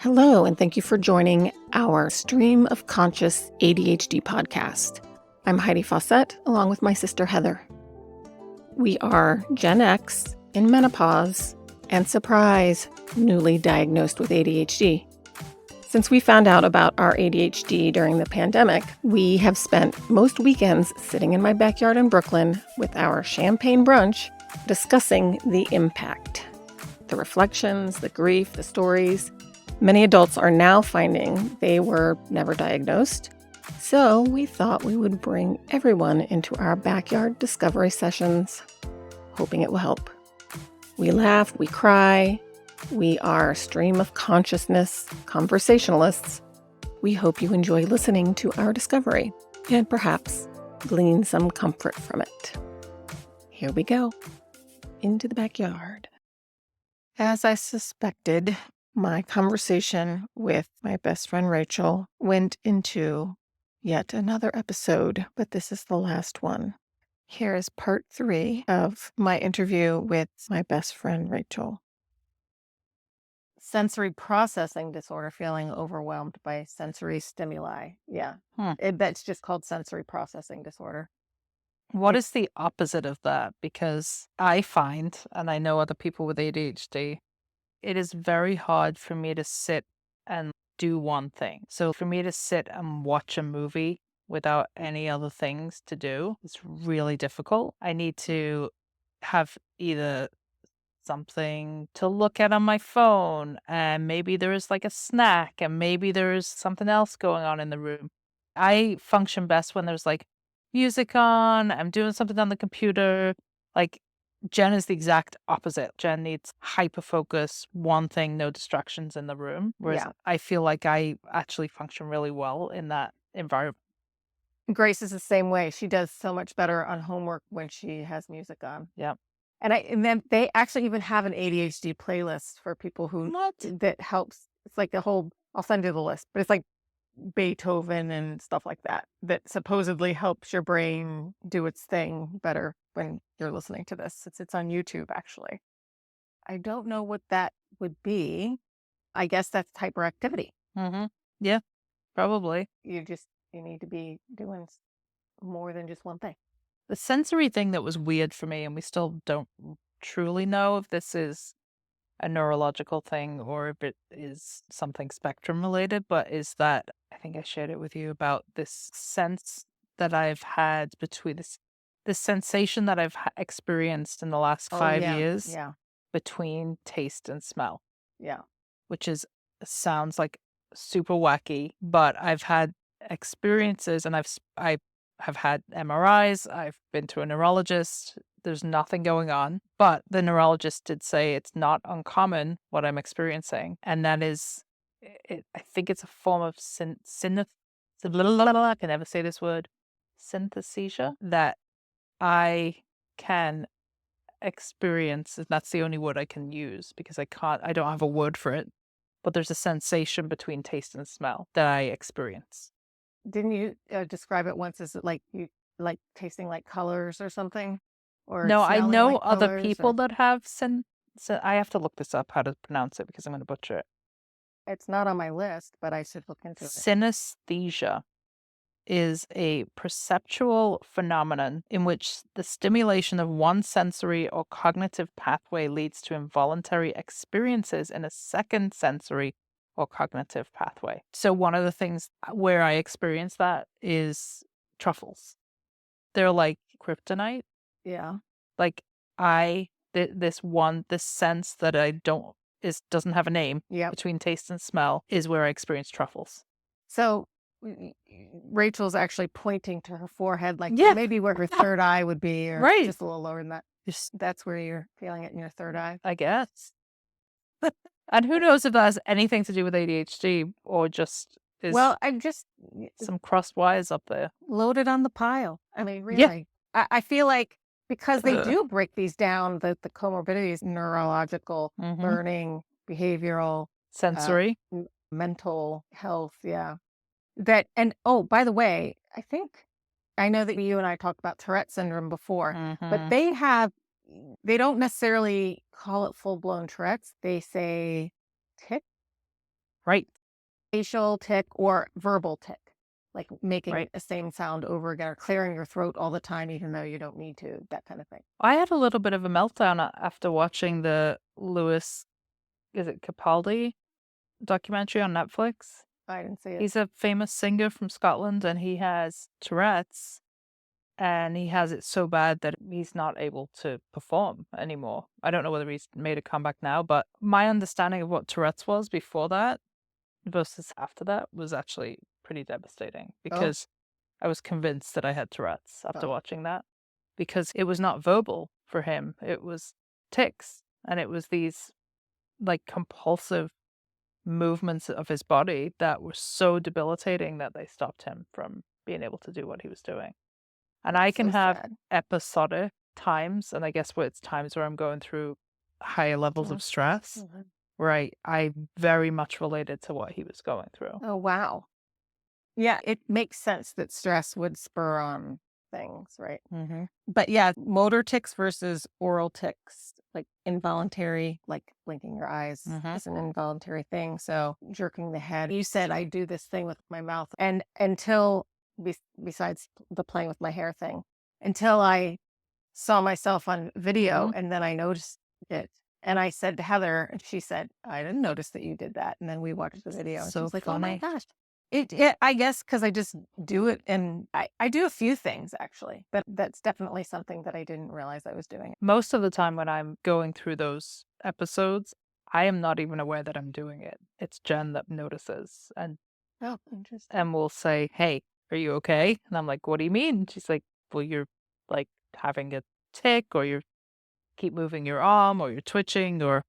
Hello, and thank you for joining our Stream of Conscious ADHD podcast. I'm Heidi Fawcett, along with my sister Heather. We are Gen X in menopause and surprise, newly diagnosed with ADHD. Since we found out about our ADHD during the pandemic, we have spent most weekends sitting in my backyard in Brooklyn with our champagne brunch discussing the impact, the reflections, the grief, the stories. Many adults are now finding they were never diagnosed, so we thought we would bring everyone into our backyard discovery sessions, hoping it will help. We laugh, we cry, we are stream of consciousness conversationalists. We hope you enjoy listening to our discovery and perhaps glean some comfort from it. Here we go, into the backyard. As I suspected, my conversation with my best friend Rachel went into yet another episode, but this is the last one. Here is part 3 of my interview with my best friend Rachel. Sensory processing disorder, feeling overwhelmed by sensory stimuli. Yeah, that's just called sensory processing disorder. What is the opposite of that? Because I find, and I know other people with ADHD, it is very hard for me to sit and do one thing. So for me to sit and watch a movie without any other things to do, it's really difficult. I need to have either something to look at on my phone, and maybe there is like a snack, and maybe there is something else going on in the room. I function best when there's like music on, I'm doing something on the computer. Like Jen is the exact opposite. Jen needs hyper focus, one thing, no distractions in the room. Whereas I feel like I actually function really well in that environment. Grace is the same way. She does so much better on homework when she has music on. Yeah. And then they actually even have an ADHD playlist for people who that helps. It's like a whole, I'll send you the list, but it's like Beethoven and stuff like that supposedly helps your brain do its thing better when you're listening to this. It's on YouTube, actually. I don't know what that would be. I guess that's hyperactivity. Mm-hmm. Yeah, probably. You need to be doing more than just one thing. The sensory thing that was weird for me, and we still don't truly know if this is a neurological thing or if it is something spectrum related, but is that I think I shared it with you about this sense that I've had between this sensation that I've experienced in the last 5 years between taste and smell. Yeah. Which sounds like super wacky, but I've had experiences and I have had MRIs, I've been to a neurologist. There's nothing going on, but the neurologist did say it's not uncommon what I'm experiencing, and that is, I think it's a form of I can never say this word, synesthesia, that I can experience, and that's the only word I can use because I don't have a word for it, but there's a sensation between taste and smell that I experience. Didn't you describe it once as like you like tasting like colors or something? Or no, I know like other people that have I have to look this up how to pronounce it because I'm going to butcher it. It's not on my list, but I should look into it. Synesthesia is a perceptual phenomenon in which the stimulation of one sensory or cognitive pathway leads to involuntary experiences in a second sensory or cognitive pathway. So one of the things where I experience that is truffles. They're like kryptonite. Yeah. Like this sense that doesn't have a name between taste and smell is where I experience truffles. So Rachel's actually pointing to her forehead, like maybe where her third eye would be, or just a little lower than that. That's where you're feeling it in your third eye, I guess. And who knows if that has anything to do with ADHD or just is I'm just some crossed wires up there. Loaded on the pile. I mean, really. I feel like because they do break these down, the comorbidities, neurological, learning, behavioral, sensory, mental health. Yeah. And by the way, I know that you and I talked about Tourette syndrome before, but they don't necessarily call it full-blown Tourette's. They say tics. Right. Facial tic or verbal tic, like making Right. the same sound over again or clearing your throat all the time, even though you don't need to, that kind of thing. I had a little bit of a meltdown after watching the Lewis, is it Capaldi documentary on Netflix? I didn't see it. He's a famous singer from Scotland and he has Tourette's and he has it so bad that he's not able to perform anymore. I don't know whether he's made a comeback now, but my understanding of what Tourette's was before that versus after that was actually pretty devastating because I was convinced that I had Tourette's after watching that because it was not verbal for him. It was tics and it was these like compulsive movements of his body that were so debilitating that they stopped him from being able to do what he was doing. And I can have sad. episodic times, and I guess what it's times where I'm going through higher levels of stress, where I very much related to what he was going through. Oh, wow. Yeah, it makes sense that stress would spur on things, right? Mm-hmm. But yeah, motor tics versus oral tics, like involuntary, like blinking your eyes is an involuntary thing. So jerking the head. You said I do this thing with my mouth, and until besides the playing with my hair thing, until I saw myself on video, and then I noticed it. And I said to Heather, and she said, I didn't notice that you did that. And then we watched the video, and she So was like, oh my funny. gosh. I guess because I just do it, and I do a few things actually, but that's definitely something that I didn't realize I was doing. Most of the time when I'm going through those episodes, I am not even aware that I'm doing it. It's Jen that notices and Oh, interesting. and will say, "Hey, are you okay?" And I'm like, "What do you mean?" She's like, "Well, you're like having a tic, or you keep moving your arm, or you're twitching, or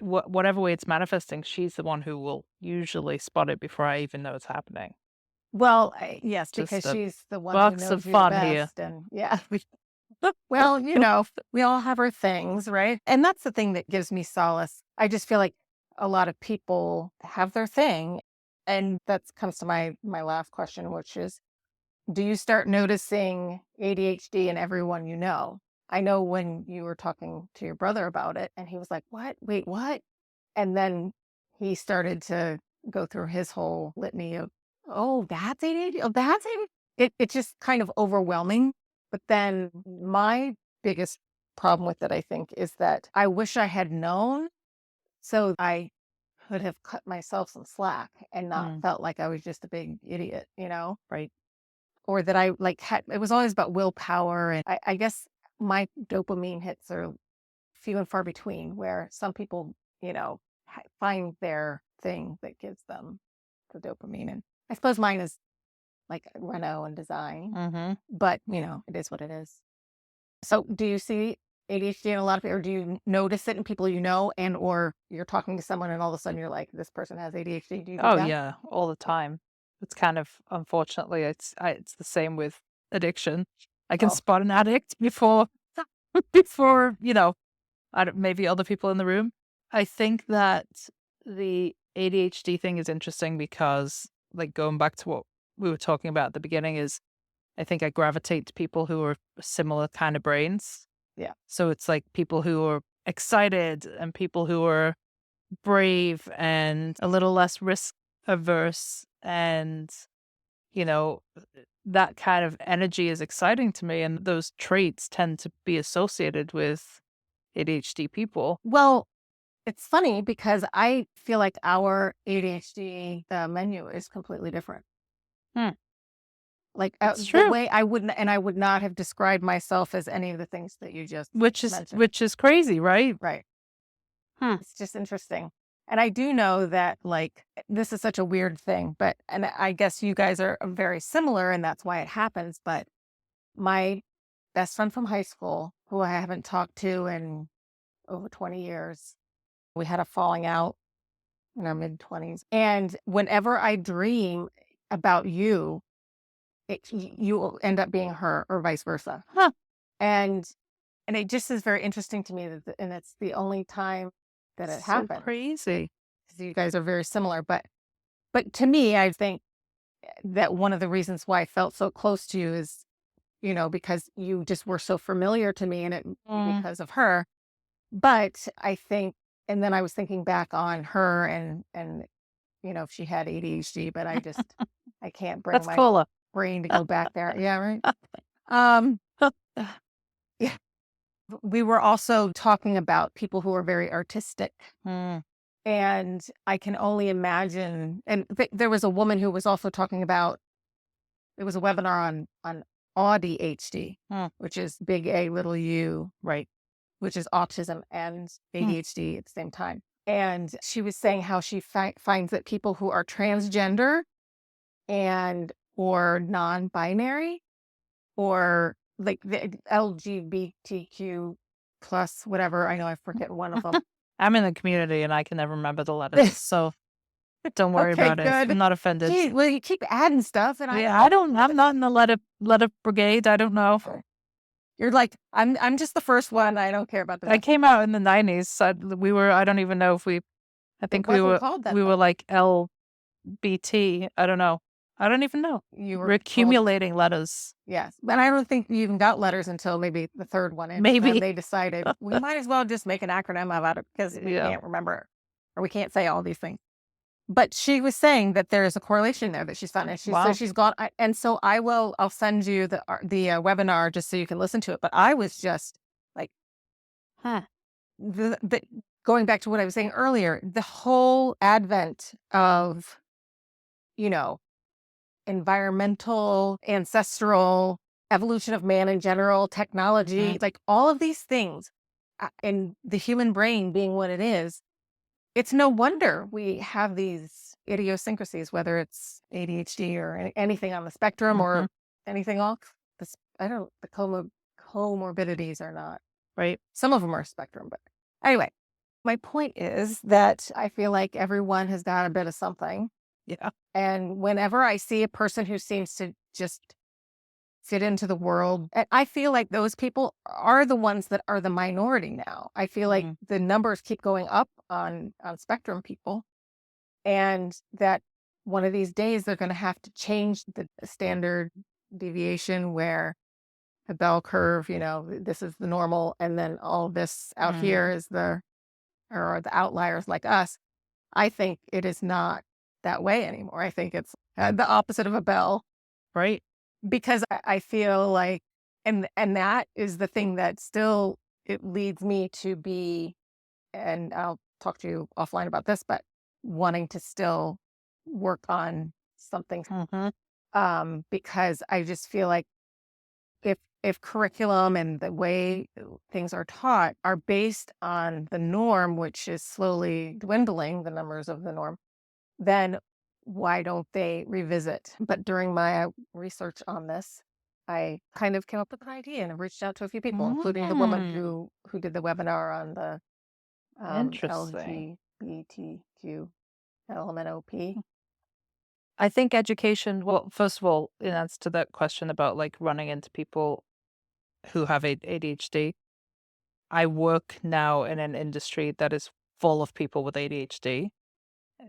whatever way it's manifesting." She's the one who will usually spot it before I even know it's happening. Well, yes, Just because the she's the one who bucks of knows you the fun here. best, and yeah. Well, you know, we all have our things, right? And that's the thing that gives me solace. I just feel like a lot of people have their thing. And that comes to my last question, which is, do you start noticing ADHD in everyone you know? I know when you were talking to your brother about it, and he was like, what? Wait, what? And then he started to go through his whole litany of, oh, that's ADHD. Oh, that's ADHD. It's just kind of overwhelming. But then my biggest problem with it, I think, is that I wish I had known so I could have cut myself some slack and not felt like I was just a big idiot, you know? Right. Or that I like had, it was always about willpower. And I guess my dopamine hits are few and far between, where some people, you know, find their thing that gives them the dopamine. And I suppose mine is like Renault and design, but you know, it is what it is. So do you see ADHD in a lot of people, or do you notice it in people you know, and or you're talking to someone and all of a sudden you're like, this person has ADHD? Do you do Oh that? yeah, all the time. It's kind of unfortunately it's the same with addiction. I can Oh, spot an addict before you know maybe other people in the room. I think that the ADHD thing is interesting because, like, going back to what we were talking about at the beginning, is I think I gravitate to people who are similar kind of brains. yeah. So it's like people who are excited and people who are brave and a little less risk averse. And, you know, that kind of energy is exciting to me. And those traits tend to be associated with ADHD people. Well, it's funny because I feel like our ADHD, the menu is completely different. Hmm. Like It's the true. way I wouldn't, and I would not have described myself as any of the things that you just mentioned. Which is crazy, right? Right. Hmm. It's just interesting. And I do know that, like, this is such a weird thing, but, and I guess you guys are very similar and that's why it happens. But my best friend from high school, who I haven't talked to in over 20 years, we had a falling out in our mid 20s. And whenever I dream about you, you will end up being her or vice versa. Huh. And it just is very interesting to me that, and it's the only time that it So happened. crazy. Because you guys are very similar, but to me, I think that one of the reasons why I felt so close to you is, you know, because you just were so familiar to me, and it because of her. But I think, and then I was thinking back on her and if she had ADHD, but I can't bring That's my cooler. brain to go back there. Yeah, right. Um, yeah. We were also talking about people who are very artistic. Mm. And I can only imagine. And there was a woman who was also talking about, it was a webinar on ADHD, Mm. which is big A, little U, Right. which is autism and Mm. ADHD at the same time. And she was saying how she finds that people who are transgender and or non-binary or like the LGBTQ plus whatever, I know I forget one of them. I'm in the community and I can never remember the letters, so don't worry Okay, about it. good. I'm not offended. Gee, well, you keep adding stuff, and Yeah, I'm not in the letter brigade. I don't know. you're like, I'm just the first one. I don't care about the I rest. came out in the 90s. So I don't even know if I think It wasn't called that, we were though. like LBT. I don't know. I don't even know. You We're were told, accumulating letters. yes, but I don't think you even got letters until maybe the third one. And Maybe. then they decided we might as well just make an acronym about it because we Yeah. can't remember or we can't say all these things. But she was saying that there is a correlation there that she's found. And Wow. so she's got, and so I'll send you the webinar just so you can listen to it. But I was just like, going back to what I was saying earlier, the whole advent of, environmental, ancestral, evolution of man in general, technology, like all of these things, and the human brain being what it is, it's no wonder we have these idiosyncrasies, whether it's ADHD or anything on the spectrum or anything else. The comorbidities are not. Right. Some of them are spectrum, but anyway, my point is that I feel like everyone has got a bit of something. Yeah. And whenever I see a person who seems to just fit into the world, and I feel like those people are the ones that are the minority now. I feel like the numbers keep going up on spectrum people, and that one of these days they're going to have to change the standard deviation where the bell curve, this is the normal, and then all this out here is the outliers like us. I think it is not that way anymore. I think it's the opposite of a bell. Right. Because I feel like, and that is the thing that still, it leads me to be, and I'll talk to you offline about this, but wanting to still work on something, because I just feel like if curriculum and the way things are taught are based on the norm, which is slowly dwindling, the numbers of the norm, then why don't they revisit? But during my research on this, I kind of came up with an idea and I reached out to a few people, including the woman who did the webinar on the Interesting. LGBTQ LMNOP. I think education, well, first of all, in answer to that question about like running into people who have ADHD, I work now in an industry that is full of people with ADHD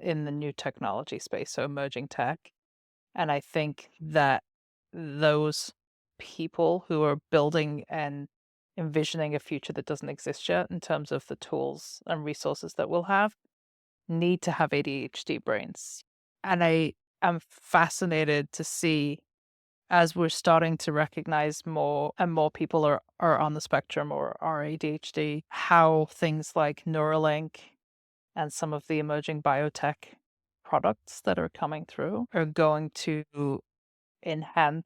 in the new technology space, so emerging tech. And I think that those people who are building and envisioning a future that doesn't exist yet in terms of the tools and resources that we'll have need to have ADHD brains. And I am fascinated to see, as we're starting to recognize more and more people are on the spectrum or are ADHD, how things like Neuralink and some of the emerging biotech products that are coming through are going to enhance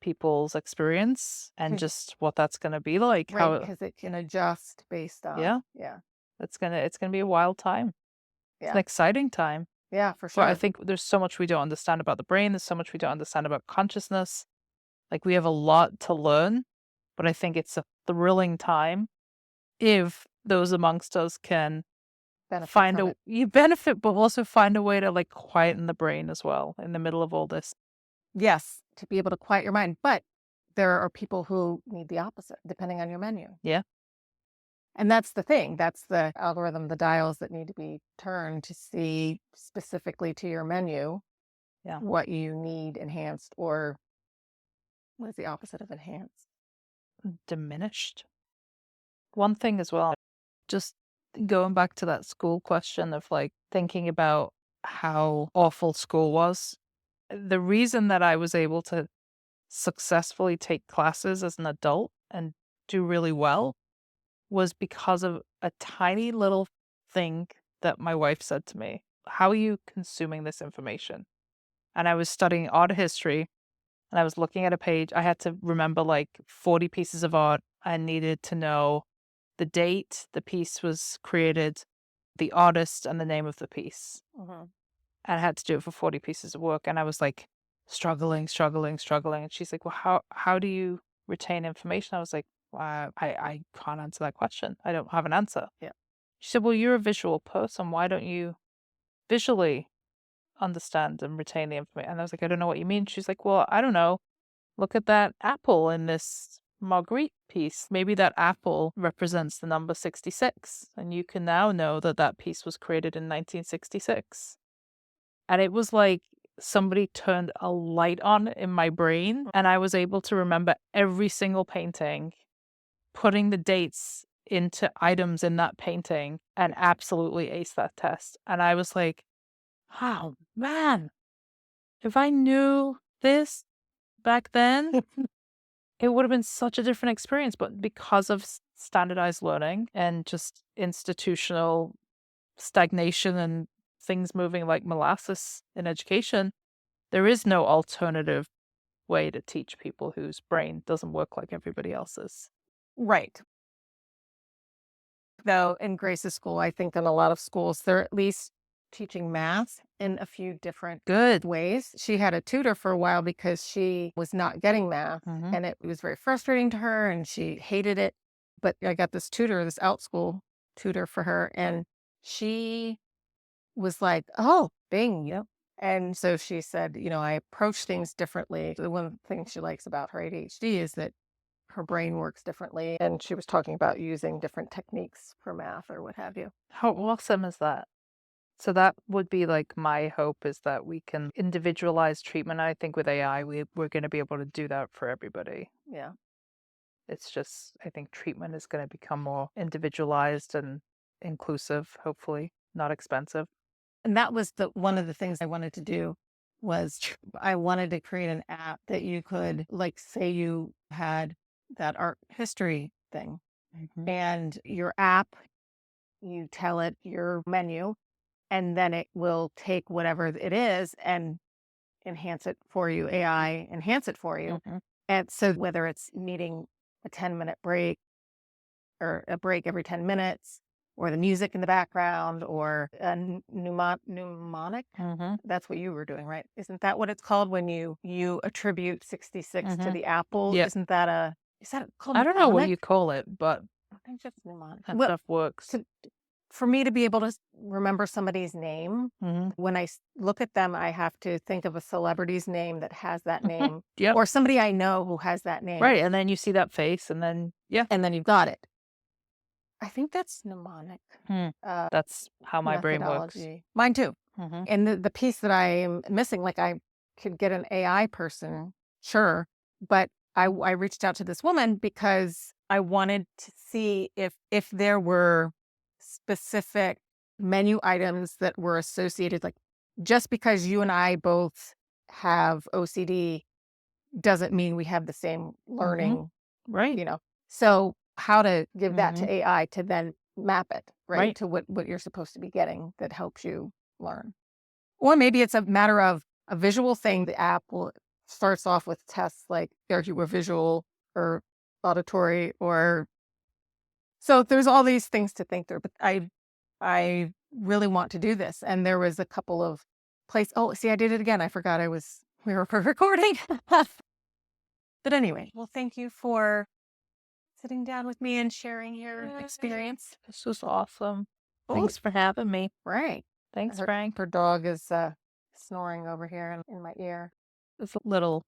people's experience and just what that's going to be like. Right, because it can adjust based on. Yeah. It's gonna be a wild time. It's an Yeah. exciting time. Yeah, for But sure. I think there's so much we don't understand about the brain. There's so much we don't understand about consciousness. Like we have a lot to learn, but I think it's a thrilling time if those amongst us can Benefit you benefit, but also find a way to like quieten the brain as well in the middle of all this. Yes, to be able to quiet your mind. But there are people who need the opposite, depending on your menu. Yeah. And that's the thing. That's the algorithm, the dials that need to be turned to see specifically to your menu what you need enhanced, or what is the opposite of enhanced? Diminished. One thing as well, just going back to that school question of like thinking about how awful school was. The reason that I was able to successfully take classes as an adult and do really well was because of a tiny little thing that my wife said to me. How are you consuming this information? And I was studying art history and I was looking at a page. I had to remember like 40 pieces of art. I needed to know the date the piece was created, the artist, and the name of the piece. And I had to do it for 40 pieces of work. And I was like struggling. And she's like, well, how do you retain information? I was like, I can't answer that question. I don't have an answer. Yeah. She said, well, you're a visual person. Why don't you visually understand and retain the information? And I was like, I don't know what you mean. She's like, well, I don't know. Look at that apple in this Marguerite piece. Maybe that apple represents the number 66. And you can now know that that piece was created in 1966. And it was like somebody turned a light on in my brain and I was able to remember every single painting, putting the dates into items in that painting, and absolutely ace that test. And I was like, oh man, if I knew this back then, it would have been such a different experience. But because of standardized learning and just institutional stagnation and things moving like molasses in education, there is no alternative way to teach people whose brain doesn't work like everybody else's. Right. Though in Grace's school, I think in a lot of schools, they're at least teaching math in a few different ways. She had a tutor for a while because she was not getting math and it was very frustrating to her and she hated it. But I got this tutor, this out-school tutor for her, and she was like, oh, bing, And so she said, I approach things differently. One of the things she likes about her ADHD is that her brain works differently. And she was talking about using different techniques for math or what have you. How awesome is that? So that would be like my hope, is that we can individualize treatment. I think with AI, we're going to be able to do that for everybody. Yeah. It's just, I think treatment is going to become more individualized and inclusive, hopefully, not expensive. And that was one of the things I wanted to do was I wanted to create an app that you could, like, say you had that art history thing and your app, you tell it your menu, and then it will take whatever it is and enhance it for you, AI enhance it for you. And so whether it's needing a 10-minute break or a break every 10 minutes, or the music in the background, or a mnemonic. That's what you were doing, right? Isn't that what it's called when you attribute 66 to the apple? Yep. Isn't that called I don't know what mnemonic? you call it, but I think that's mnemonic. that stuff works. For me to be able to remember somebody's name, when I look at them, I have to think of a celebrity's name that has that name, or somebody I know who has that name. Right, and then you see that face, and then, and then you've got it. I think that's mnemonic. That's how my brain works. Mine too. And the piece that I am missing, like I could get an AI person, sure, but I reached out to this woman because I wanted to see if there were specific menu items that were associated, like just because you and I both have OCD doesn't mean we have the same learning, right? So how to give that to AI to then map it, right? To what you're supposed to be getting that helps you learn. Or maybe it's a matter of a visual thing. The app starts off with tests like, are you a visual or auditory, or so there's all these things to think through. But I really want to do this. And there was a couple of places. Oh, see, I did it again. I forgot we were recording. But anyway, well, thank you for sitting down with me and sharing your experience. This was awesome. Thanks for having me. Right. Thanks, Frank. Her dog is snoring over here in my ear. It's a little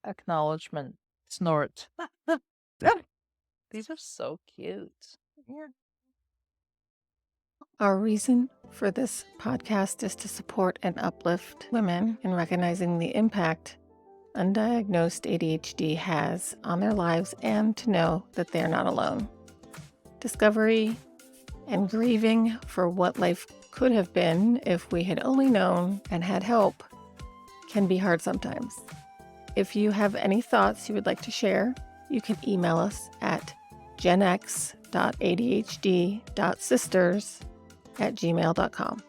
acknowledgement snort. These are so cute. Yeah. Our reason for this podcast is to support and uplift women in recognizing the impact undiagnosed ADHD has on their lives and to know that they're not alone. Discovery, And grieving for what life could have been if we had only known and had help can be hard sometimes. If you have any thoughts you would like to share, you can email us at genx.adhd.sisters@gmail.com.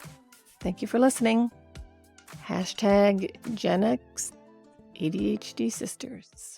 Thank you for listening. #GenX ADHD Sisters.